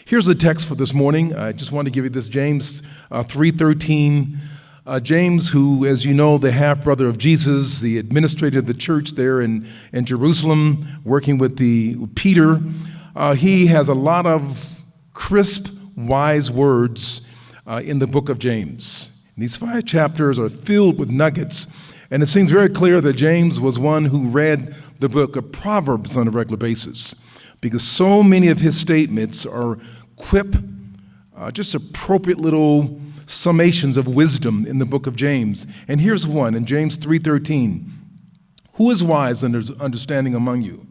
Here's the text for this morning. I just want to give you this, James 3:13. James, who, as you know, the half-brother of Jesus, the administrator of the church there in Jerusalem, working with Peter, he has a lot of crisp, wise words in the book of James. And these 5 chapters are filled with nuggets, and it seems very clear that James was one who read the book of Proverbs on a regular basis, because so many of his statements are just appropriate little summations of wisdom in the book of James. And here's one in James 3:13. Who is wise and understanding among you?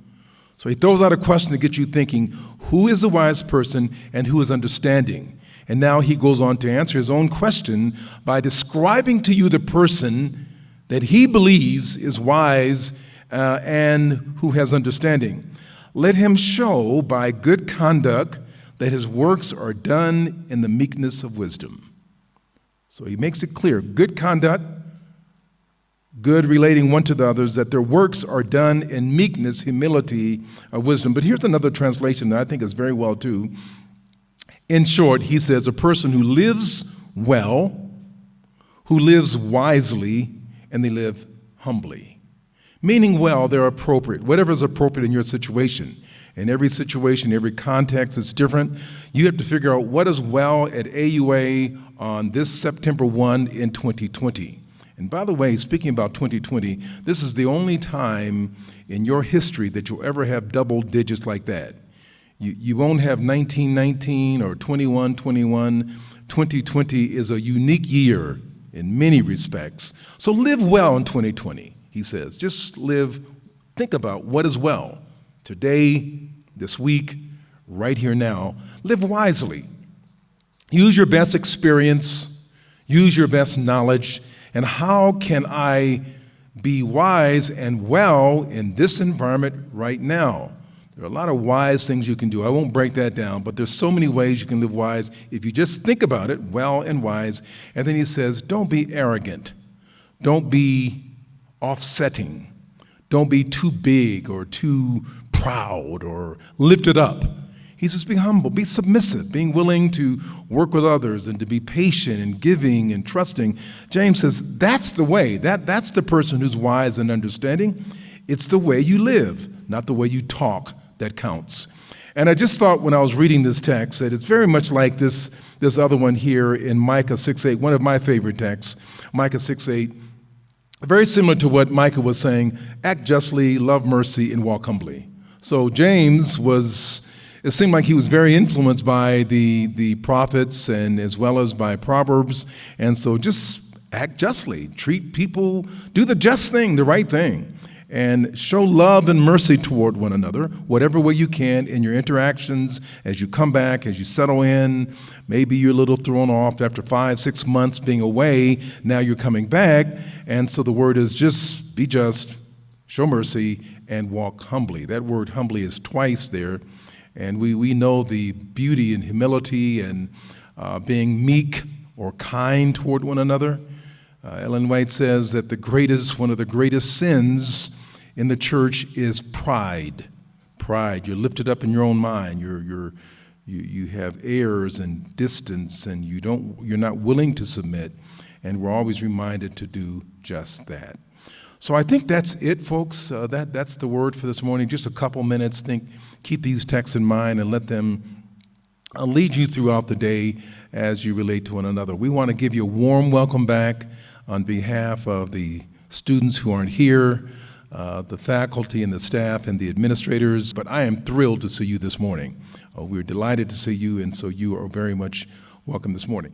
So he throws out a question to get you thinking, who is a wise person and who is understanding? And now he goes on to answer his own question by describing to you the person that he believes is wise and who has understanding. Let him show by good conduct that his works are done in the meekness of wisdom. So he makes it clear, good conduct, good relating one to the others, that their works are done in meekness, humility, of wisdom. But here's another translation that I think is very well too. In short, he says, a person who lives well, who lives wisely, and they live humbly. Meaning well, they're appropriate, whatever is appropriate in your situation. In every situation, every context is different. You have to figure out what is well at AUA on this September 1 in 2020. And by the way, speaking about 2020, this is the only time in your history that you'll ever have double digits like that. You won't have 1919 or 2121. 2020 is a unique year in many respects. So live well in 2020, he says. Just think about what is well. Today, this week, right here now, live wisely. Use your best experience, use your best knowledge, and how can I be wise and well in this environment right now? There are a lot of wise things you can do. I won't break that down, but there's so many ways you can live wise if you just think about it, well and wise. And then he says, don't be arrogant. Don't be offsetting. Don't be too big or too proud or lifted up. He says, be humble, be submissive, being willing to work with others and to be patient and giving and trusting. James says, that's the way. That's the person who's wise and understanding. It's the way you live, not the way you talk, that counts. And I just thought when I was reading this text that it's very much like this other one here in Micah 6:8, one of my favorite texts, Micah 6:8. Very similar to what Micah was saying, act justly, love mercy, and walk humbly. So James it seemed like he was very influenced by the prophets and as well as by Proverbs. And so just act justly, treat people, do the just thing, the right thing, and show love and mercy toward one another, whatever way you can in your interactions, as you come back, as you settle in. Maybe you're a little thrown off after 5-6 months being away. Now you're coming back. And so the word is just be just, show mercy, and walk humbly. That word humbly is twice there. And we know the beauty and humility and being meek or kind toward one another. Ellen White says that one of the greatest sins in the church is pride. Pride. You're lifted up in your own mind. You have airs and distance, and you're not willing to submit. And we're always reminded to do just that. So I think that's it, folks. That's the word for this morning. Just a couple minutes. Keep these texts in mind and let them lead you throughout the day as you relate to one another. We want to give you a warm welcome back on behalf of the students who aren't here, the faculty and the staff and the administrators. But I am thrilled to see you this morning. We're delighted to see you, and so you are very much welcome this morning.